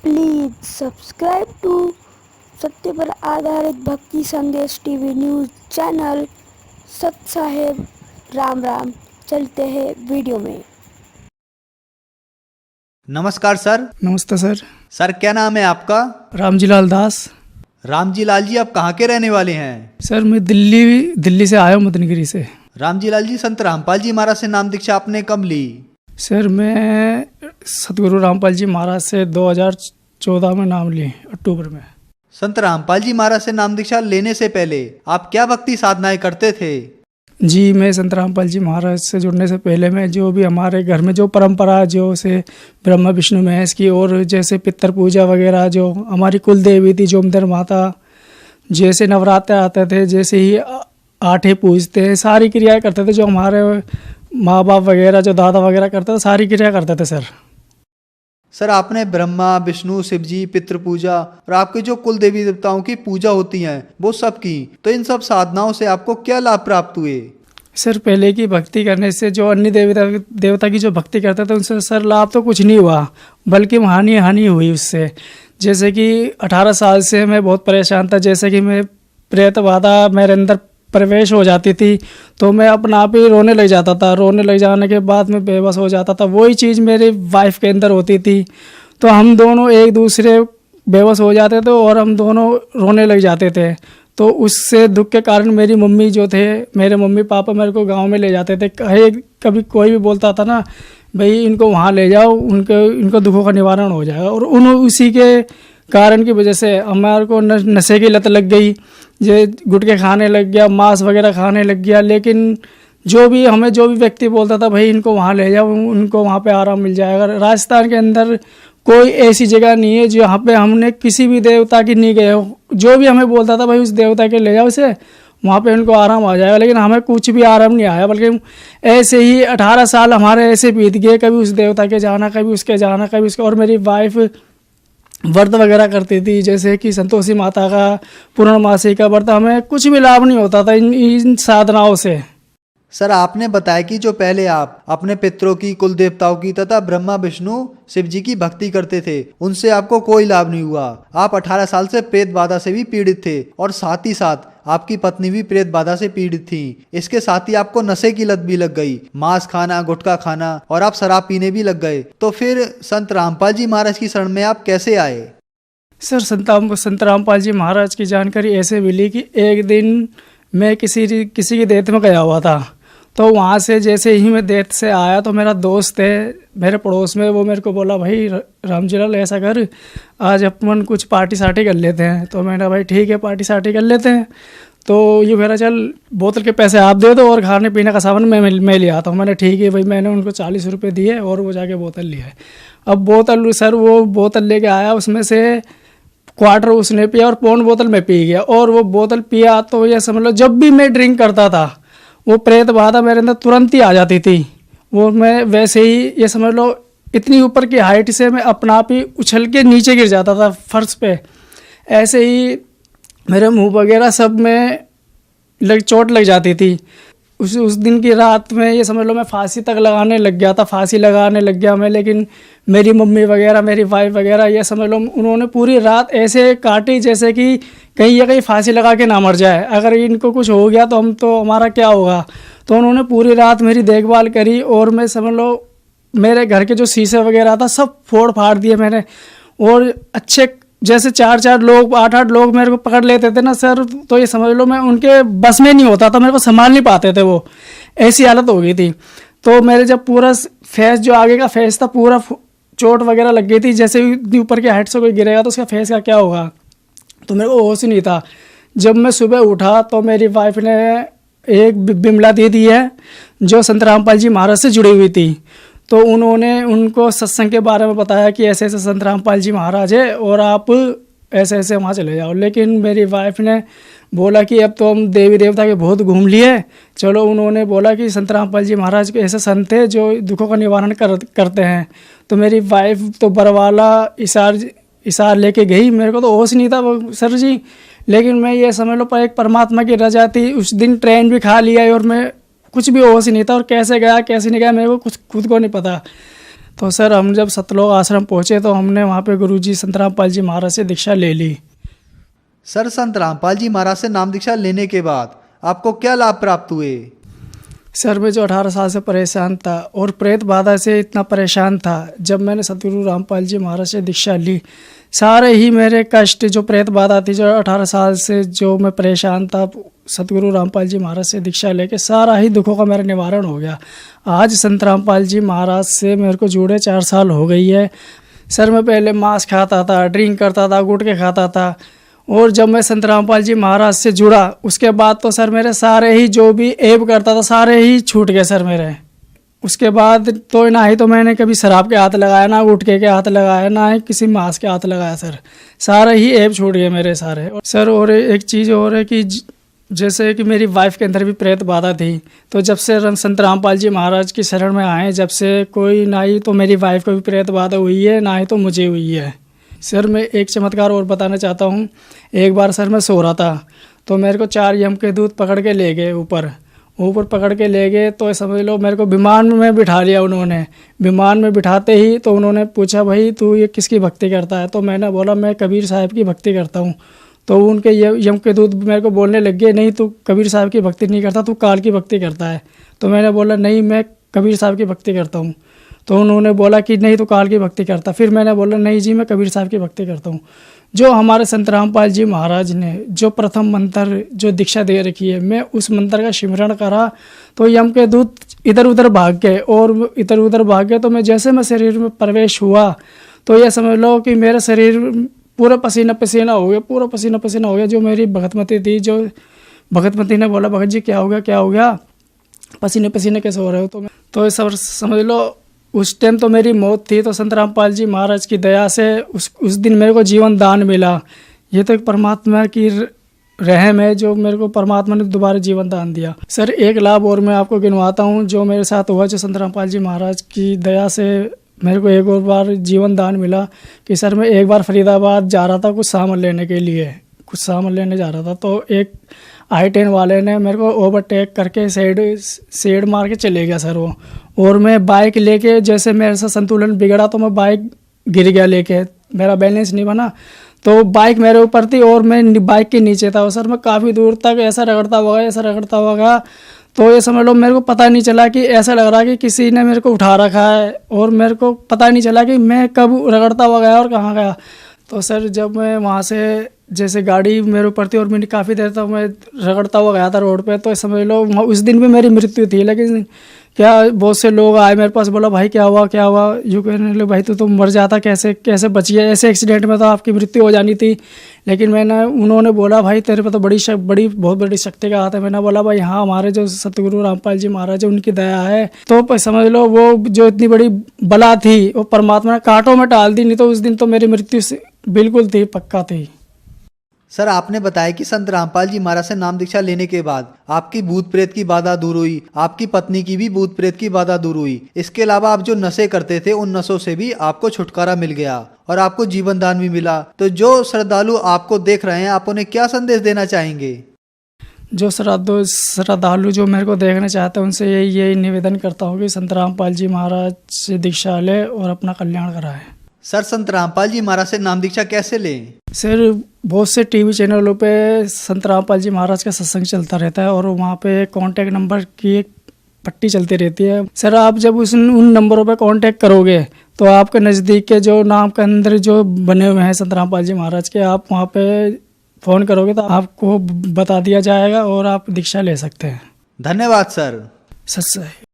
Please subscribe to सत्य पर आधारित भक्ति संदेश टीवी न्यूज़ चैनल। सत साहेब राम राम। चलते हैं वीडियो में। नमस्कार सर। नमस्ते सर। सर क्या नाम है आपका? रामजी लाल दास। रामजी लाल जी, आप कहाँ के रहने वाले हैं? सर मैं दिल्ली से आया हूँ, मदनगिरी से। रामजी लाल जी, संत रामपाल जी महाराज से नाम दीक्षा आपने कब ली? सर मैं सतगुरु रामपाल जी महाराज से 2014 में नाम ली, अक्टूबर में। संत रामपाल जी महाराज से नाम दीक्षा लेने से पहले आप क्या भक्ति साधनाएं करते थे? जी, मैं संत रामपाल जी महाराज से जुड़ने से पहले मैं जो भी हमारे घर में जो परंपरा जो से ब्रह्मा विष्णु महेश की, और जैसे पितर पूजा वगैरह, जो हमारी कुल देवी थी जोमदर माता, जैसे नवरात्र आते थे, जैसे ही आठे पूजते हैं, सारी क्रियाएं करते थे। जो हमारे माँ बाप वगैरह, जो दादा वगैरह करते थे, सारी क्रिया करते थे सर। सर आपने ब्रह्मा विष्णु शिव जी पितृ पूजा और आपके जो कुल देवी देवताओं की पूजा होती है वो सब की, तो इन सब साधनाओं से आपको क्या लाभ प्राप्त हुए? सर पहले की भक्ति करने से जो अन्य देवता की जो भक्ति करते थे उनसे सर लाभ तो कुछ नहीं हुआ, बल्कि हानि हुई उससे। जैसे कि 18 साल से मैं बहुत परेशान था। जैसे कि मैं प्रेत बाधा मेरे अंदर प्रवेश हो जाती थी तो मैं अपना आप ही रोने लग जाता था। रोने लग जाने के बाद मैं बेबस हो जाता था। वही चीज़ मेरी वाइफ के अंदर होती थी, तो हम दोनों एक दूसरे बेबस हो जाते थे और हम दोनों रोने लग जाते थे। तो उससे दुख के कारण मेरी मम्मी जो थे, मेरे मम्मी पापा मेरे को गांव में ले जाते थे। कभी कोई भी बोलता था ना, भाई इनको वहाँ ले जाओ, इनको दुखों का निवारण हो जाएगा। और उसी के कारण की वजह से हमारे को नशे की लत लग गई। ये गुटखे खाने लग गया, मांस वगैरह खाने लग गया। लेकिन जो भी व्यक्ति बोलता था भाई इनको वहाँ ले जाओ, उनको वहाँ पे आराम मिल जाएगा। राजस्थान के अंदर कोई ऐसी जगह नहीं है जहाँ पे हमने किसी भी देवता की नहीं गए हो। जो भी हमें बोलता था भाई उस देवता के ले जाओ इसे, वहाँ पे उनको आराम आ जाएगा। लेकिन हमें कुछ भी आराम नहीं आया, बल्कि ऐसे ही 18 साल हमारे ऐसे बीत गए। कभी उस देवता के जाना, कभी उसके जाना, कभी उसके। और मेरी वाइफ व्रत वगैरह करती थी, जैसे कि संतोषी माता का पूर्णमासी का व्रत। हमें कुछ भी लाभ नहीं होता था इन साधनाओं से। सर आपने बताया कि जो पहले आप अपने पितरों की, कुल देवताओं की तथा ब्रह्मा विष्णु शिव जी की भक्ति करते थे, उनसे आपको कोई लाभ नहीं हुआ। आप 18 साल से प्रेत बाधा से भी पीड़ित थे और साथ ही साथ आपकी पत्नी भी प्रेत बाधा से पीड़ित थी। इसके साथ ही आपको नशे की लत भी लग गई, मांस खाना, गुटखा खाना, और आप शराब पीने भी लग गए। तो फिर संत रामपाल जी महाराज की शरण में आप कैसे आए? सर संत रामपाल जी महाराज की जानकारी ऐसे मिली कि एक दिन मैं किसी की देत में गया हुआ था। तो वहाँ से जैसे ही मैं देत से आया तो मेरा दोस्त है मेरे पड़ोस में, वो मेरे को बोला भाई रामजी लाल ऐसा कर, आज अपन कुछ पार्टी सार्टी कर लेते हैं। तो मैंने भाई ठीक है पार्टी सार्टी कर लेते हैं। तो ये कह रहा चल बोतल के पैसे आप दे दो और खाने पीने का सामान मैं ले आता हूँ। मैंने ठीक है भाई, मैंने उनको 40 रुपये दिए और वो जाके बोतल लिया है। अब वो बोतल लेके आया, उसमें से क्वार्टर उसने पिया और पौन बोतल में पी गया। और वो बोतल पिया तो ये समझ लो जब भी मैं ड्रिंक करता था वो प्रेत बाधा मेरे अंदर तुरंत ही आ जाती थी। वो मैं वैसे ही ये समझ लो इतनी ऊपर की हाइट से मैं अपना आप ही उछल के नीचे गिर जाता था फर्श पे। ऐसे ही मेरे मुंह वगैरह सब में चोट लग जाती थी। उस दिन की रात में ये समझ लो मैं फांसी तक लगाने लग गया था, फांसी लगाने लग गया मैं। लेकिन मेरी मम्मी वगैरह, मेरी वाइफ वगैरह, ये समझ लो उन्होंने पूरी रात ऐसे काटी जैसे कि कहीं फांसी लगा के ना मर जाए। अगर इनको कुछ हो गया तो हमारा क्या होगा। तो उन्होंने पूरी रात मेरी देखभाल करी और मैं समझ लो मेरे घर के जो शीशे वगैरह था सब फोड़ फाड़ दिए मैंने। और अच्छे जैसे 4-4 लोग, 8-8 लोग मेरे को पकड़ लेते थे ना सर, तो ये समझ लो मैं उनके बस में नहीं होता था, मेरे को संभाल नहीं पाते थे। वो ऐसी हालत हो गई थी। तो मेरे जब पूरा फेस, जो आगे का फेस था, पूरा चोट वगैरह लग गई थी। जैसे ऊपर की हाइट से कोई गिरेगा तो उसका फेस का क्या होगा। तो मेरे को होश ही नहीं था। जब मैं सुबह उठा तो मेरी वाइफ ने एक बिमला दे दी है जो संत रामपाल जी महाराज से जुड़ी हुई थी। तो उन्होंने उनको सत्संग के बारे में बताया कि ऐसे ऐसे संत रामपाल जी महाराज है और आप ऐसे ऐसे वहाँ चले जाओ। लेकिन मेरी वाइफ ने बोला कि अब तो हम देवी देवता के बहुत घूम लिए, चलो। उन्होंने बोला कि संत रामपाल जी महाराज के ऐसे संत है जो दुखों का निवारण करते हैं। तो मेरी वाइफ तो बरवाला इसार लेके गई। मेरे को तो होश नहीं था वो सर जी। लेकिन मैं ये समझ लो पर एक परमात्मा की रजा थी। उस दिन ट्रेन भी खा लिया और मैं कुछ भी होश ही नहीं था। और कैसे गया कैसे नहीं गया मेरे को कुछ खुद को नहीं पता। तो सर हम जब सतलोक आश्रम पहुँचे तो हमने वहाँ पे गुरुजी संत रामपाल जी महाराज से दीक्षा ले ली। सर, संत रामपाल जी महाराज से नाम दीक्षा लेने के बाद आपको क्या लाभ प्राप्त हुए? सर मैं जो 18 साल से परेशान था और प्रेत बाधा से इतना परेशान था, जब मैंने सतगुरु रामपाल जी महाराज से दीक्षा ली, सारे ही मेरे कष्ट जो प्रेत बाधा थी, जो 18 साल से जो मैं परेशान था, सतगुरु रामपाल जी महाराज से दीक्षा लेके सारा ही दुखों का मेरा निवारण हो गया। आज संत रामपाल जी महाराज से मेरे को जुड़े 4 साल हो गई है। सर मैं पहले मांस खाता था, ड्रिंक करता था, गुटखे खाता था, और जब मैं संत रामपाल जी महाराज से जुड़ा उसके बाद तो सर मेरे सारे ही जो भी ऐब करता था सारे ही छूट गए सर मेरे। उसके बाद तो ना ही तो मैंने कभी शराब के हाथ लगाया, ना गुटखे के हाथ लगाया, ना ही किसी मांस के हाथ लगाया सर। सारे ही ऐब छूट गए मेरे सारे। सर और एक चीज़ और है कि जैसे कि मेरी वाइफ के अंदर भी प्रेत बाधा थी, तो जब से संत रामपाल जी महाराज की शरण में आए, जब से कोई ना ही तो मेरी वाइफ को भी प्रेत बाधा हुई है, ना ही तो मुझे हुई है। सर मैं एक चमत्कार और बताना चाहता हूँ। एक बार सर मैं सो रहा था तो मेरे को 4 यम के दूत पकड़ के ले गए, ऊपर पकड़ के ले गए। तो समझ लो मेरे को विमान में बिठा लिया उन्होंने। विमान में बिठाते ही तो उन्होंने पूछा, भाई तू ये किसकी भक्ति करता है? तो मैंने बोला मैं कबीर साहब की भक्ति करता हूँ। तो उनके यम के दूत मेरे को बोलने लग गए, नहीं तू कबीर साहब की भक्ति नहीं करता, तू काल की भक्ति करता है। तो मैंने बोला नहीं, मैं कबीर साहब की भक्ति करता हूँ। तो उन्होंने बोला कि नहीं तो काल की भक्ति करता। फिर मैंने बोला नहीं जी, मैं कबीर साहब की भक्ति करता हूँ। जो हमारे संत रामपाल जी महाराज ने जो प्रथम मंत्र जो दीक्षा दे रखी है, मैं उस मंत्र का सिमरण करा तो यम के दूत इधर उधर भाग गए, और इधर उधर भाग गए। तो मैं जैसे मैं शरीर में प्रवेश हुआ तो यह समझ लो कि मेरा शरीर पूरा पसीना पसीना हो गया, पूरा पसीना पसीना हो गया। जो मेरी भगतमती थी, जो भगतमती ने बोला, भगत जी क्या हो गया, क्या हो गया, पसीने पसीने कैसे हो रहे हो? तो सब समझ लो उस टाइम तो मेरी मौत थी। तो संत रामपाल जी महाराज की दया से उस दिन मेरे को जीवन दान मिला। ये तो एक परमात्मा की रहम है, जो मेरे को परमात्मा ने दोबारा जीवन दान दिया। सर एक लाभ और मैं आपको गिनवाता हूँ जो मेरे साथ हुआ, जो संत रामपाल जी महाराज की दया से मेरे को एक और बार जीवन दान मिला। कि सर मैं एक बार फरीदाबाद जा रहा था कुछ सामान लेने के लिए, कुछ सामान लेने जा रहा था। तो एक I-10 वाले ने मेरे को ओवरटेक करके साइड मार के चले गया सर वो। और मैं बाइक लेके, जैसे मेरे से संतुलन बिगड़ा तो मैं बाइक गिर गया लेके, मेरा बैलेंस नहीं बना। तो बाइक मेरे ऊपर थी और मैं बाइक के नीचे था। और सर मैं काफ़ी दूर तक ऐसा रगड़ता हुआ तो ये समझ लो मेरे को पता नहीं चला कि ऐसा लग रहा कि किसी ने मेरे को उठा रखा है, और मेरे को पता नहीं चला कि मैं कब रगड़ता हुआ गया और कहाँ गया। तो सर जब मैं वहाँ से जैसे गाड़ी मेरे ऊपर थी और मैंने काफ़ी देर तक मैं रगड़ता हुआ गया था रोड पे, तो समझ लो उस दिन भी मेरी मृत्यु थी। लेकिन क्या बहुत से लोग आए मेरे पास, बोला भाई क्या हुआ क्या हुआ, यूँ कहने लगे भाई तू तो मर जाता, कैसे कैसे बच गया, ऐसे एक्सीडेंट में तो आपकी मृत्यु हो जानी थी। लेकिन उन्होंने बोला भाई तेरे पे तो बहुत बड़ी शक्ति का हाथ है। मैंने बोला भाई हाँ, हमारे जो सतगुरु रामपाल जी महाराज है उनकी दया है। तो समझ लो वो जो इतनी बड़ी बला थी वो परमात्मा ने कांटों में डाल दी, नहीं तो उस दिन तो मेरी मृत्यु बिल्कुल थी, पक्का थी। सर आपने बताया कि संत रामपाल जी महाराज से नाम दीक्षा लेने के बाद आपकी भूत प्रेत की बाधा दूर हुई, आपकी पत्नी की भी भूत प्रेत की बाधा दूर हुई। इसके अलावा आप जो नशे करते थे उन नशों से भी आपको छुटकारा मिल गया और आपको जीवन दान भी मिला। तो जो श्रद्धालु आपको देख रहे हैं, आप उन्हें क्या संदेश देना चाहेंगे? जो श्रद्धालु जो मेरे को देखना चाहते हैं उनसे यही निवेदन करता हूँ कि संत रामपाल जी महाराज से दीक्षा ले और अपना कल्याण कराए। सर संत रामपाल जी महाराज से नाम दीक्षा कैसे लें? सर बहुत से टीवी चैनलों पे संत रामपाल जी महाराज का सत्संग चलता रहता है और वहाँ पे कांटेक्ट नंबर की एक पट्टी चलती रहती है। सर आप जब उन नंबरों पे कांटेक्ट करोगे तो आपके नज़दीक के जो नाम के अंदर जो बने हुए हैं संत रामपाल जी महाराज के, आप वहाँ पे फ़ोन करोगे तो आपको बता दिया जाएगा और आप दीक्षा ले सकते हैं। धन्यवाद सर। सच है।